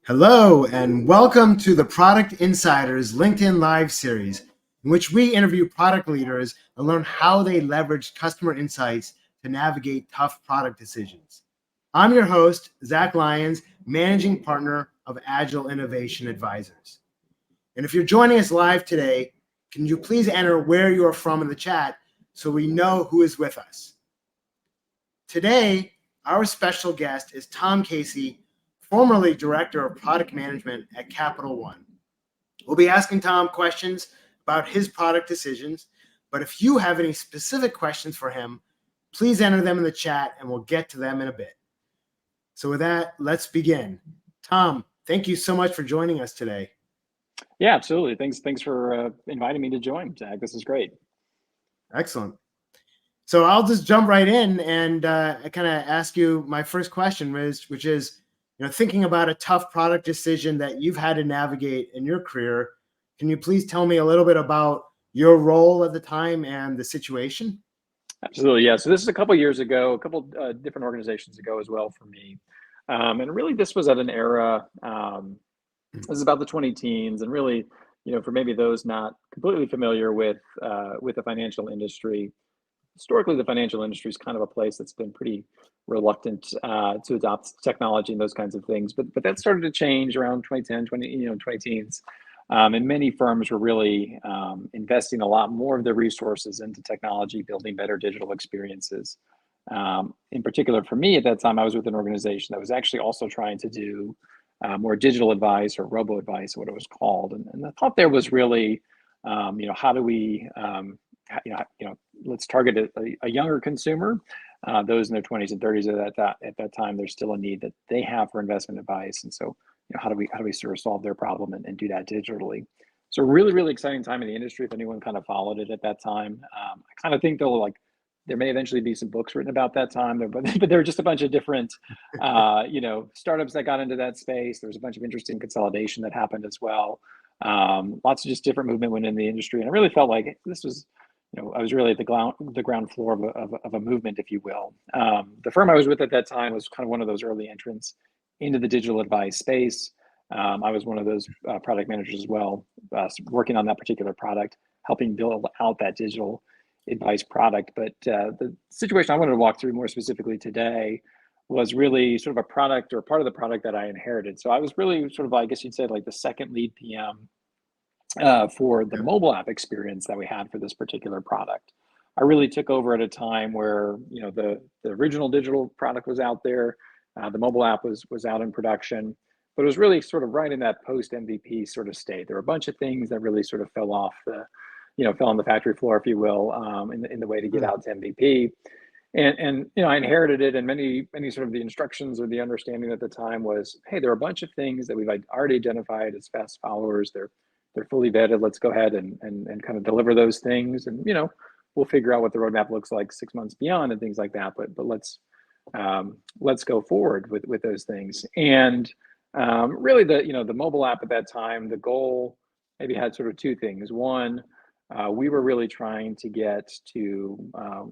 Hello, and welcome to the Product Insiders LinkedIn Live series, in which we interview product leaders and learn how they leverage customer insights to navigate tough product decisions. I'm your host, Zach Lyons, managing partner of Agile Innovation Advisors. And if you're joining us live today, can you please enter where you're from in the chat so we know who is with us? Today, our special guest is Tom Casey, formerly Director of Product Management at Capital One. We'll be asking Tom questions about his product decisions, but if you have any specific questions for him, please enter them in the chat and we'll get to them in a bit. So with that, let's begin. Tom, thank you so much for joining us today. Yeah, absolutely. Thanks for inviting me to join, Zach. This is great. Excellent. So I'll just jump right in and kind of ask you my first question, which is, thinking about a tough product decision that you've had to navigate in your career. Can you please tell me a little bit about your role at the time and the situation? Absolutely, yeah. So this is a couple years ago, a couple different organizations ago as well for me, and really this was at an era. This is about the 20 teens, and really, for maybe those not completely familiar with the financial industry. Historically, the financial industry is kind of a place that's been pretty reluctant to adopt technology and those kinds of things. But that started to change around 2010, 20 teens. And many firms were really investing a lot more of their resources into technology, building better digital experiences. In particular, for me at that time, I was with an organization that was actually also trying to do more digital advice or robo advice, what it was called. And the thought there was really, how do we let's target a younger consumer, those in their 20s and 30s at that time. There's still a need that they have for investment advice, and so how do we sort of solve their problem and do that digitally? So really exciting time in the industry. If anyone kind of followed it at that time, I kind of think there may eventually be some books written about that time, but there were just a bunch of different startups that got into that space. There was a bunch of interesting consolidation that happened as well. Lots of just different movement within the industry, and I really felt like this was. I was really at the ground floor of a movement, if you will. The firm I was with at that time was kind of one of those early entrants into the digital advice space. I was one of those product managers as well, working on that particular product, helping build out that digital advice product. But the situation I wanted to walk through more specifically today was really sort of a product or part of the product that I inherited. So I was really sort of, I guess you'd say, like the second lead PM for the mobile app experience that we had for this particular product. I really took over at a time where the original digital product was out there, the mobile app was out in production, but it was really sort of right in that post MVP sort of state. There were a bunch of things that really sort of fell on the factory floor, if you will, in the way to get out to MVP. And I inherited it, and many sort of the instructions or the understanding at the time was, hey, there are a bunch of things that we've already identified as fast followers. They're fully vetted. Let's go ahead and kind of deliver those things, and we'll figure out what the roadmap looks like 6 months beyond and things like that. But let's go forward with those things. And really, the mobile app at that time, the goal maybe had sort of two things. One, we were really trying to get to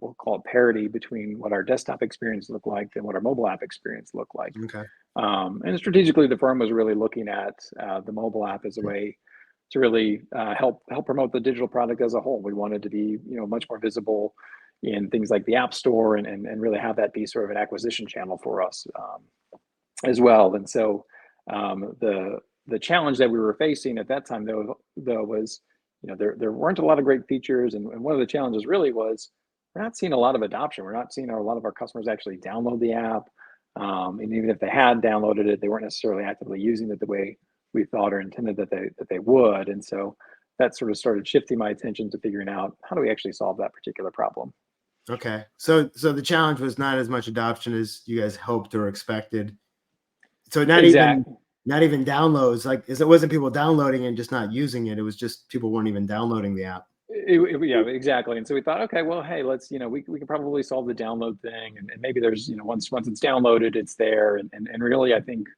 we'll call it parity between what our desktop experience looked like and what our mobile app experience looked like. Okay. And strategically, the firm was really looking at the mobile app as a way to really help promote the digital product as a whole. We wanted to be much more visible in things like the App Store and really have that be sort of an acquisition channel for us as well. And so the challenge that we were facing at that time though was there weren't a lot of great features, and one of the challenges really was we're not seeing a lot of adoption. We're not seeing a lot of our customers actually download the app, and even if they had downloaded it, they weren't necessarily actively using it the way we thought or intended that they would. And so that sort of started shifting my attention to figuring out how do we actually solve that particular problem. Okay. So the challenge was not as much adoption as you guys hoped or expected. So not even downloads, like it wasn't people downloading and just not using it. It was just people weren't even downloading the app. Yeah, exactly. And so we thought, okay, well, hey, let's, we can probably solve the download thing. And maybe there's, once it's downloaded, it's there. And really, I think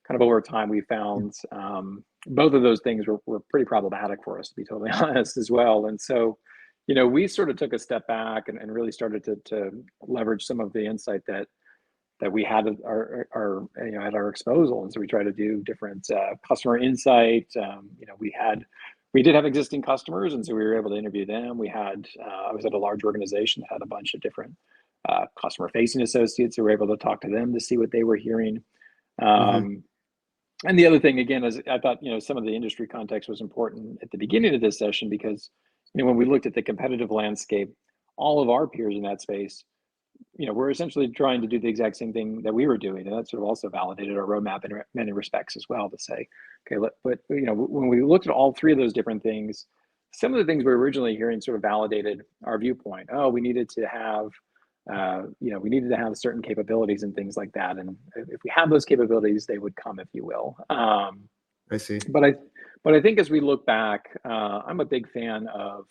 kind of over time, we found both of those things were pretty problematic for us, to be totally honest, as well. And so, we sort of took a step back and really started to leverage some of the insight that that we had at our at our disposal. And so we try to do different customer insight. We did have existing customers, and so we were able to interview them. I was at a large organization that had a bunch of different customer facing associates who were able to talk to them to see what they were hearing. Mm-hmm. And the other thing, again, is I thought, some of the industry context was important at the beginning of this session because, when we looked at the competitive landscape, all of our peers in that space, we're essentially trying to do the exact same thing that we were doing. And that sort of also validated our roadmap in many respects as well to say, okay, but when we looked at all three of those different things, some of the things we were originally hearing sort of validated our viewpoint. Oh, we needed to have certain capabilities and things like that. And if we have those capabilities, they would come, if you will. I see. But I think as we look back, I'm a big fan of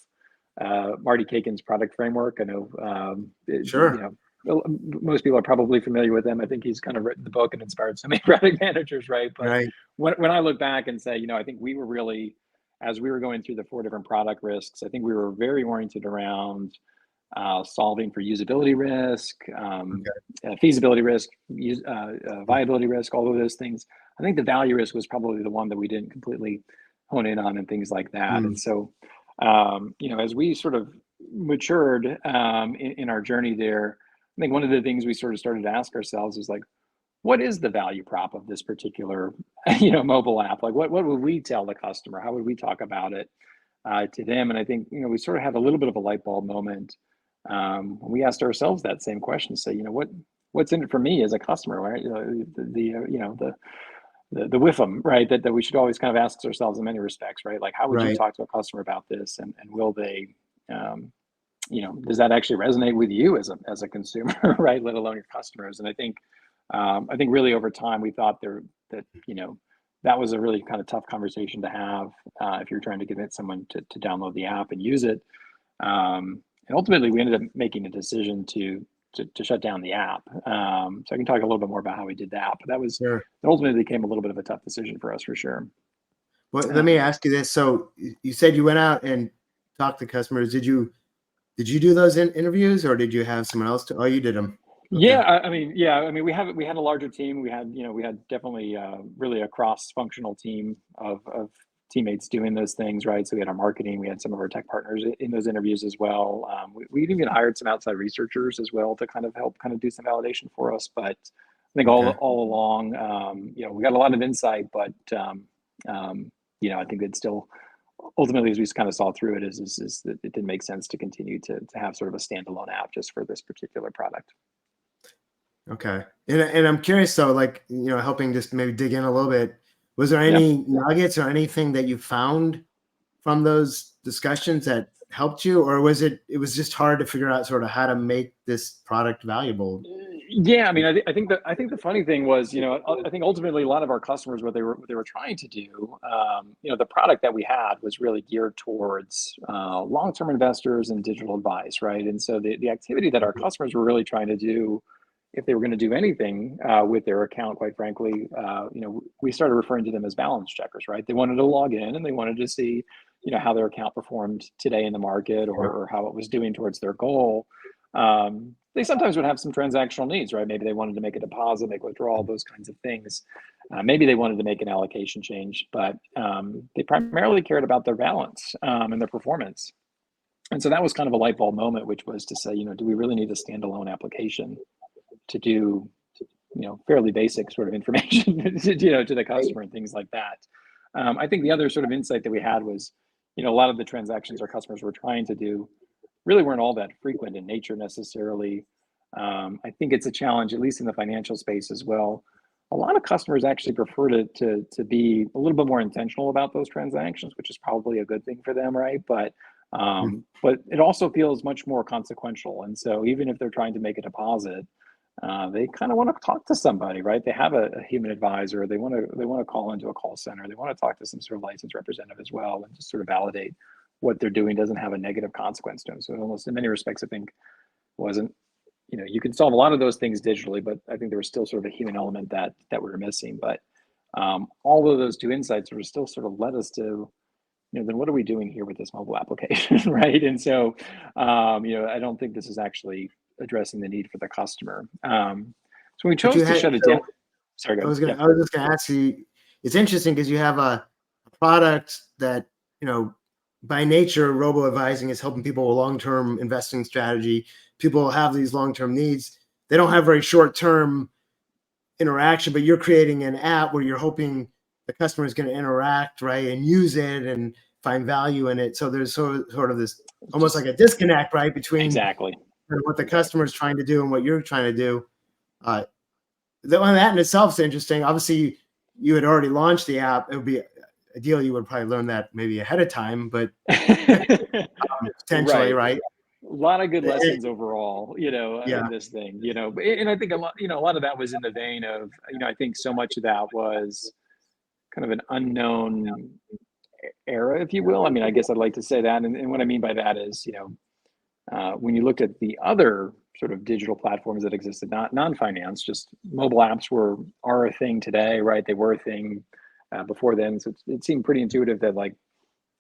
Marty Cakin's product framework. I know, Sure. Most people are probably familiar with him. I think he's kind of written the book and inspired so many product managers, right? But Right. when I look back and say, I think we were really, as we were going through the 4 different product risks, I think we were very oriented around solving for usability risk, feasibility risk, viability risk, all of those things. I think the value risk was probably the one that we didn't completely hone in on and things like that. And so, as we sort of matured in our journey there, I think one of the things we sort of started to ask ourselves is like, what is the value prop of this particular, mobile app? Like, what would we tell the customer? How would we talk about it to them? And I think, we sort of had a little bit of a light bulb moment. We asked ourselves that same question, say, what's in it for me as a customer, right? The WIFM, right? That we should always kind of ask ourselves in many respects, right? Like, how would you talk to a customer about this, and will they, does that actually resonate with you as a consumer, right? Let alone your customers. And I think really over time we thought that was a really kind of tough conversation to have if you're trying to convince someone to download the app and use it. And ultimately, we ended up making a decision to shut down the app. So I can talk a little bit more about how we did that. But that ultimately became a little bit of a tough decision for us, for sure. Well, let me ask you this. So you said you went out and talked to customers. Did you do those interviews, or did you have someone else to? Oh, you did them. Okay. Yeah, I mean, we had a larger team. We had definitely really a cross-functional team of teammates doing those things, right? So we had our marketing, we had some of our tech partners in those interviews as well. We even hired some outside researchers as well to kind of help do some validation for us. But I think all along, we got a lot of insight, but I think it's still ultimately, as we kind of saw through it, is that it didn't make sense to continue to have sort of a standalone app just for this particular product. Okay. And I'm curious, so like, helping just maybe dig in a little bit, was there any nuggets or anything that you found from those discussions that helped you, or was it just hard to figure out sort of how to make this product valuable? Yeah, I mean, I think the funny thing was, I think ultimately a lot of our customers, what they were trying to do, the product that we had was really geared towards long-term investors and digital advice, right? And so the activity that our customers were really trying to do, if they were going to do anything with their account, quite frankly, we started referring to them as balance checkers, right? They wanted to log in and they wanted to see, how their account performed today in the market, or how it was doing towards their goal. They sometimes would have some transactional needs, right? Maybe they wanted to make a deposit, make withdrawal, those kinds of things. Maybe they wanted to make an allocation change, but they primarily cared about their balance and their performance. And so that was kind of a light bulb moment, which was to say, do we really need a standalone application to do, fairly basic sort of information, to the customer and things like that. I think the other sort of insight that we had was, a lot of the transactions our customers were trying to do really weren't all that frequent in nature necessarily. I think it's a challenge, at least in the financial space as well. A lot of customers actually prefer to be a little bit more intentional about those transactions, which is probably a good thing for them, right? But it also feels much more consequential. And so even if they're trying to make a deposit, they kind of want to talk to somebody, right? They have a human advisor. They want to call into a call center. They want to talk to some sort of licensed representative as well, and just sort of validate what they're doing doesn't have a negative consequence to them. So almost in many respects, I think wasn't, you can solve a lot of those things digitally, but I think there was still sort of a human element that we were missing. But all of those two insights were still sort of led us to, then what are we doing here with this mobile application, right? And so, I don't think this is actually addressing the need for the customer. So we But chose you to had, shut it so down. Sorry, go I ahead. was gonna, Yeah. I was just gonna ask you, it's interesting because you have a product that, you know, by nature, robo advising is helping people with long-term investing strategy. People have these long-term needs. They don't have very short-term interaction, but you're creating an app where you're hoping the customer is going to interact, right, and use it and find value in it. So there's sort of this almost like Just a disconnect, right, between exactly. what the customer Exactly. is trying to do and what you're trying to do. Uh, that in itself is interesting. Obviously, you had already launched the app. It would be ideal you would probably learn that maybe ahead of time, but potentially, Right. right? A lot of good Eh, lessons overall, yeah. in this thing, and I think a lot of that was in the vein of, I think so much of that was kind of an unknown era, if you will. I mean, I guess I'd like to say that. And what I mean by that is, when you looked at the other sort of digital platforms that existed, not non-finance, just mobile apps are a thing today, right? They were a thing before then. So it seemed pretty intuitive that like,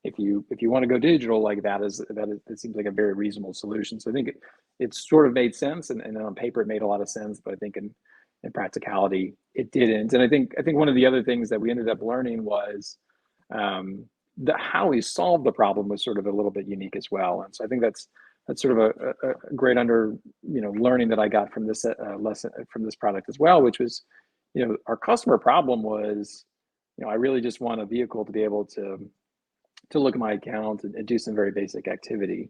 if you want to go digital, like it seems like a very reasonable solution. So I think it sort of made sense, and on paper it made a lot of sense, but I think in practicality it didn't. And I think one of the other things that we ended up learning was um, how we solved the problem was sort of a little bit unique as well. And so I think that's sort of a great learning that I got from this lesson from this product as well, which was, our customer problem was, I really just want a vehicle to be able to look at my account and do some very basic activity.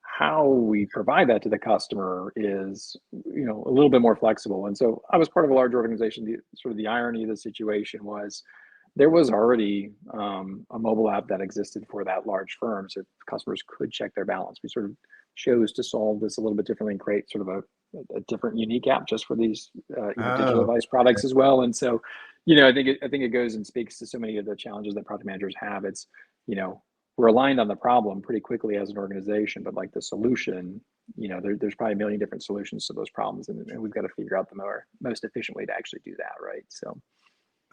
How we provide that to the customer is, a little bit more flexible. And so I was part of a large organization. The irony of the situation was there was already a mobile app that existed for that large firm, so customers could check their balance. We sort of chose to solve this a little bit differently and create sort of a different, unique app just for these digital Oh, advice products as well. And so, I think it goes and speaks to so many of the challenges that product managers have. It's, you know, we're aligned on the problem pretty quickly as an organization, but like the solution, there's probably a million different solutions to those problems, and we've got to figure out the most efficient way to actually do that, right? So.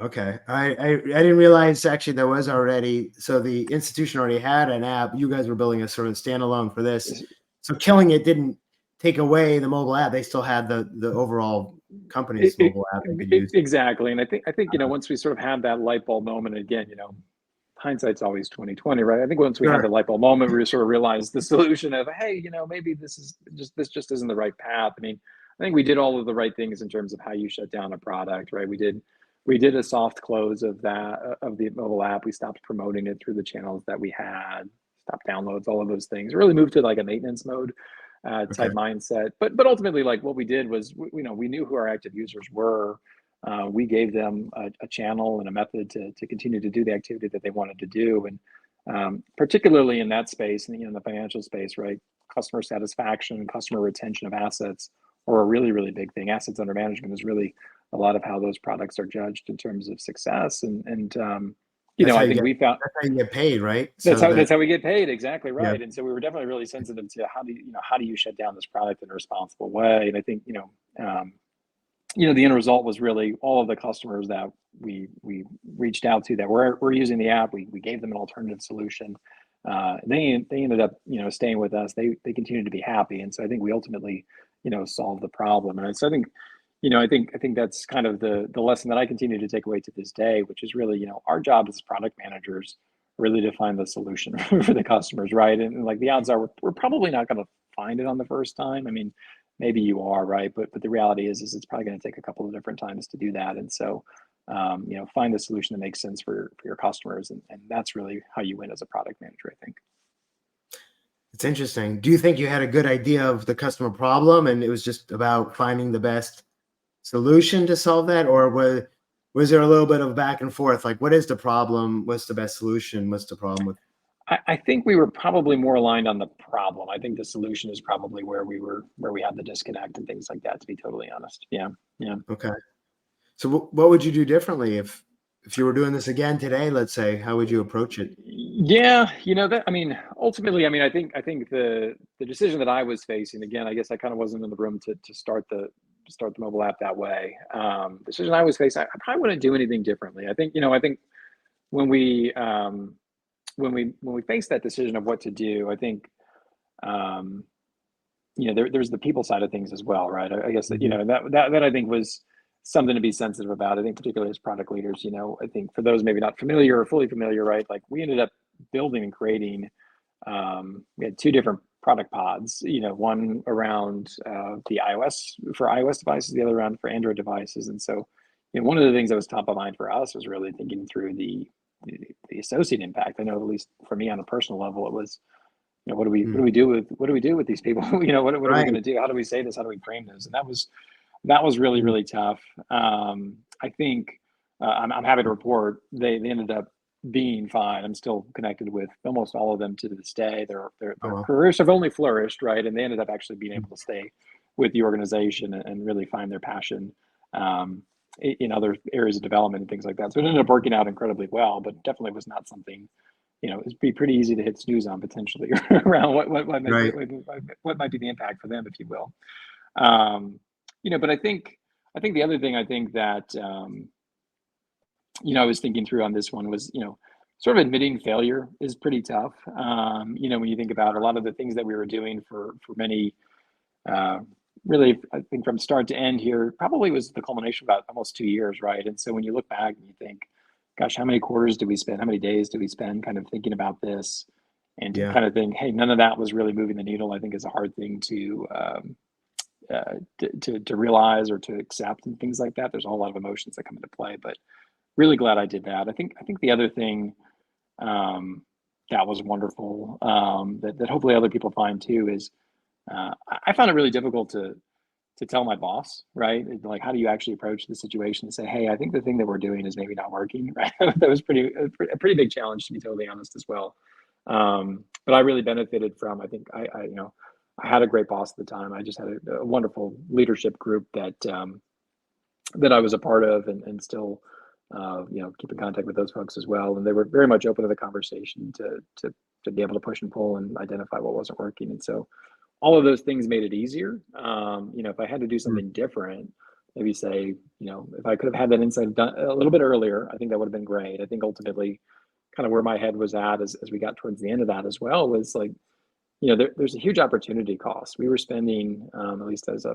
okay. I didn't realize actually there was already, so the institution already had an app. You guys were building a sort of standalone for this. So killing it didn't take away the mobile app. They still had the overall It, company's it, mobile app they could use. exactly, and I think once we sort of had that light bulb moment again, hindsight's always 2020, right? I think once we had Sure. the light bulb moment, we sort of realized the solution of, hey, maybe this just isn't the right path. I mean, I think we did all of the right things in terms of how you shut down a product, right? We did a soft close of the mobile app. We stopped promoting it through the channels that we had, stopped downloads, all of those things. Really moved to like a maintenance mode Okay. type mindset. But ultimately, like what we did was, we knew who our active users were. We gave them a channel and a method to continue to do the activity that they wanted to do, and particularly in that space, in the financial space, right? Customer satisfaction, customer retention of assets, are a really, really big thing. Assets under management is really a lot of how those products are judged in terms of success, and That's how I you think get we found that's how you get paid, right? that's So how that, that's how we get paid. Exactly yeah. right. And so we were definitely really sensitive to how do you shut down this product in a responsible way. And I think the end result was really all of the customers that we reached out to that were using the app. We gave them an alternative solution. They ended up staying with us. They continued to be happy, and so I think we ultimately solved the problem. And so I think that's kind of the lesson that I continue to take away to this day, which is really, our job as product managers really to find the solution for the customers, right? And like the odds are we're probably not going to find it on the first time. I mean, maybe you are, right? But the reality is it's probably going to take a couple of different times to do that. And so find the solution that makes sense for your customers, and that's really how you win as a product manager, I think. It's interesting. Do you think you had a good idea of the customer problem and it was just about finding the best solution to solve that? Or was there a little bit of back and forth? Like, what is the problem? What's the best solution? What's the problem with? I think we were probably more aligned on the problem. I think the solution is probably where we had the disconnect and things like that, to be totally honest. Yeah. Yeah. Okay. So what would you do differently if you were doing this again today, let's say, how would you approach it? Yeah, that I mean, ultimately, I mean, I think the decision that I was facing, again, I guess I kind of wasn't in the room to start the mobile app that way. Decision I was facing, I probably wouldn't do anything differently. I think when we when we face that decision of what to do, I think there's the people side of things as well, right? I guess that Mhm. that I think was something to be sensitive about. I think particularly as product leaders, you know, I think for those maybe not familiar or fully familiar, right? Like we ended up building and creating, we had two different product pods, you know, one around the iOS for iOS devices, the other around for Android devices. And so, you know, one of the things that was top of mind for us was really thinking through the associate impact. I know, at least for me on a personal level, it was, you know, what do we do with these people? You know, what are we going Right. to do? How do we say this? How do we frame this? And that was really, Mm. really tough. I think I'm happy to report they ended up being fine. I'm still connected with almost all of them to this day. Oh, Their well. careers have only flourished, right? And they ended up actually being able to stay with the organization and really find their passion in other areas of development and things like that. So it ended up working out incredibly well, but definitely was not something, you know, it'd be pretty easy to hit snooze on potentially around Right. what might be the impact for them, if you will. Um, you know, but I think the other thing I think that you know, I was thinking through on this one was, you know, sort of admitting failure is pretty tough. You know, when you think about a lot of the things that we were doing for many, uh, really, I think from start to end here, probably was the culmination of about almost 2 years, right? And so when you look back and you think, gosh, how many quarters did we spend? How many days did we spend kind of thinking about this? And to Yeah. kind of think, hey, none of that was really moving the needle, I think is a hard thing to realize or to accept and things like that. There's a whole lot of emotions that come into play, but really glad I did that. I think the other thing um, that was wonderful that hopefully other people find too is I found it really difficult to tell my boss, right? Like, how do you actually approach the situation and say, hey, I think the thing that we're doing is maybe not working, right? That was a pretty big challenge, to be totally honest, as well. But I really benefited from, I think you know, I had a great boss at the time. I just had a wonderful leadership group that I was a part of and still, you know, keep in contact with those folks as well. And they were very much open to the conversation to be able to push and pull and identify what wasn't working. And so all of those things made it easier. You know, if I had to do Mm. something different, maybe say, you know, if I could have had that insight done a little bit earlier, I think that would have been great. I think ultimately, kind of where my head was at as we got towards the end of that as well was like, you know, there's a huge opportunity cost. We were spending, at least as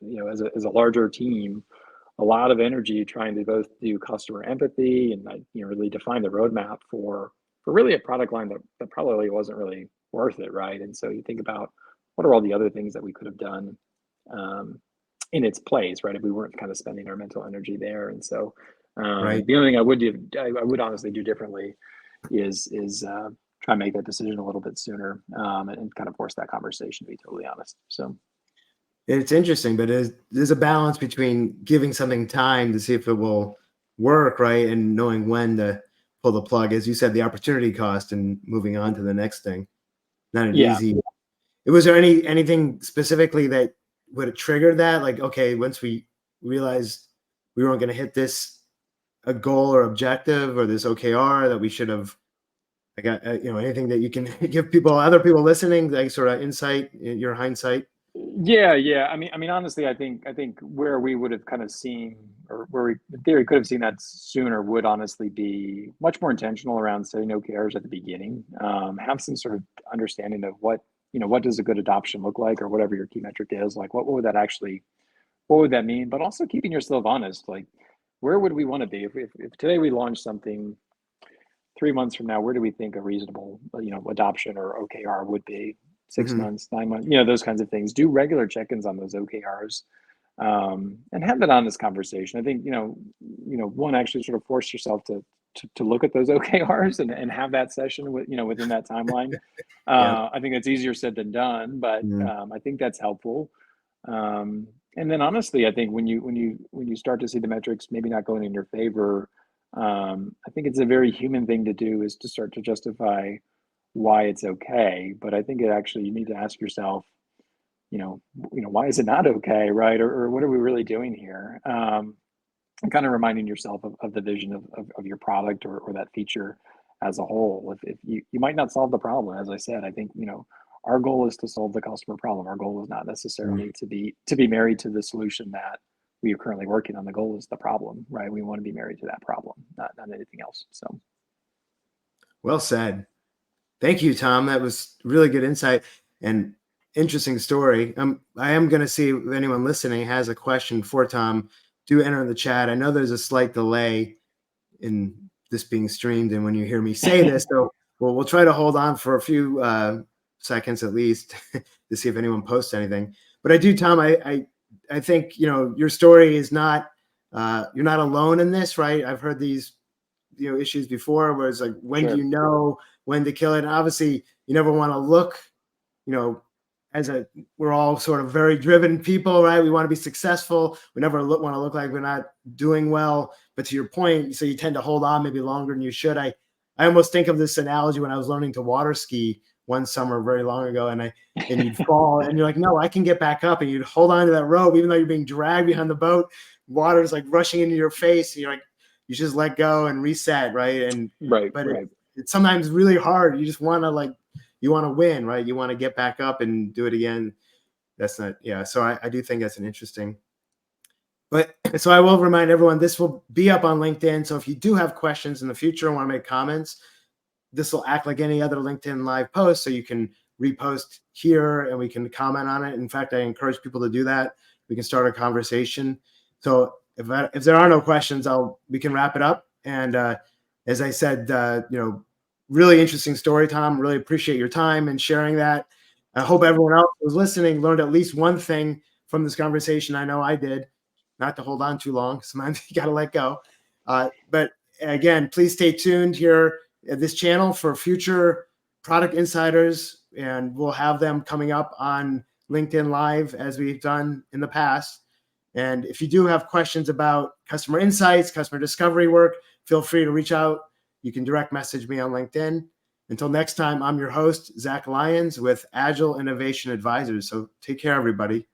you know, as a larger team, a lot of energy trying to both do customer empathy and you know, really define the roadmap for really a product line that probably wasn't really worth it, right? And so you think about what are all the other things that we could have done um, in its place, right? If we weren't kind of spending our mental energy there. And so Right. the only thing I would do, I would honestly do differently is try and make that decision a little bit sooner and kind of force that conversation, to be totally honest. So It's interesting, but there's a balance between giving something time to see if it will work, right, and knowing when to pull the plug. As you said, the opportunity cost and moving on to the next thing. Not an yeah, easy. Was there anything specifically that would have triggered that? Like, okay, once we realized we weren't going to hit this a goal or objective or this OKR that we should have. I got you know, anything that you can give people, other people listening, like sort of insight, your hindsight. yeah. I mean, honestly, I think where we would have kind of seen, or where we in theory could have seen that sooner, would honestly be much more intentional around setting OKRs at the beginning. Have some sort of understanding of what, you know, what does a good adoption look like, or whatever your key metric is. Like, what would that actually, what would that mean? But also keeping yourself honest. Like, where would we want to be if today we launched something? 3 months from now, where do we think a reasonable, you know, adoption or OKR would be? Six Hmm. months, 9 months, you know, those kinds of things. Do regular check-ins on those OKRs, and have that honest conversation. I think, you know, one, actually sort of force yourself to look at those OKRs and have that session with, you know, within that timeline. Yeah. I think that's easier said than done, but Mm. I think that's helpful. And then honestly, I think when you start to see the metrics maybe not going in your favor, I think it's a very human thing to do is to start to justify why it's okay. But I think it actually, you need to ask yourself, why is it not okay, right? Or what are we really doing here? And kind of reminding yourself of the vision of your product or that feature as a whole. If you might not solve the problem, as I said, I think, you know, our goal is to solve the customer problem. Our goal is not Mm. necessarily to be married to the solution that we are currently working on. The goal is the problem, right? We want to be married to that problem, not anything else. So Well said. Thank you, Tom. That was really good insight and interesting story. I am going to see if anyone listening has a question for Tom do enter in the chat. I know there's a slight delay in this being streamed and when you hear me say this, so we'll try to hold on for a few seconds at least to see if anyone posts anything. But I do, Tom, I think, your story is not, you're not alone in this, right? I've heard these, issues before where it's like, when Sure. do you know when to kill it? And obviously you never want to look, we're all sort of very driven people, right? We want to be successful. We never want to look like we're not doing well. But to your point, so you tend to hold on maybe longer than you should. I almost think of this analogy when I was learning to water ski one summer very long ago, and you'd fall and you're like, no, I can get back up, and you'd hold on to that rope even though you're being dragged behind the boat. Water's like rushing into your face, and you're like, you just let go and reset, right? And right. It's sometimes really hard. You just want to you want to win, right? You want to get back up and do it again. That's not, yeah. So I do think that's an interesting. But so I will remind everyone, this will be up on LinkedIn. So if you do have questions in the future and want to make comments, this will act like any other LinkedIn live post. So you can repost here and we can comment on it. In fact, I encourage people to do that. We can start a conversation. So if there are no questions, we can wrap it up. And as I said, really interesting story, Tom. Really appreciate your time and sharing that. I hope everyone else who's listening learned at least one thing from this conversation. I know I did. Not to hold on too long. Sometimes you got to let go. But again, please stay tuned here at this channel for future product insiders, and we'll have them coming up on LinkedIn Live as we've done in the past. And if you do have questions about customer insights, customer discovery work, feel free to reach out. You can direct message me on LinkedIn. Until next time, I'm your host, Zach Lyons with Agile Innovation Advisors. So take care, everybody.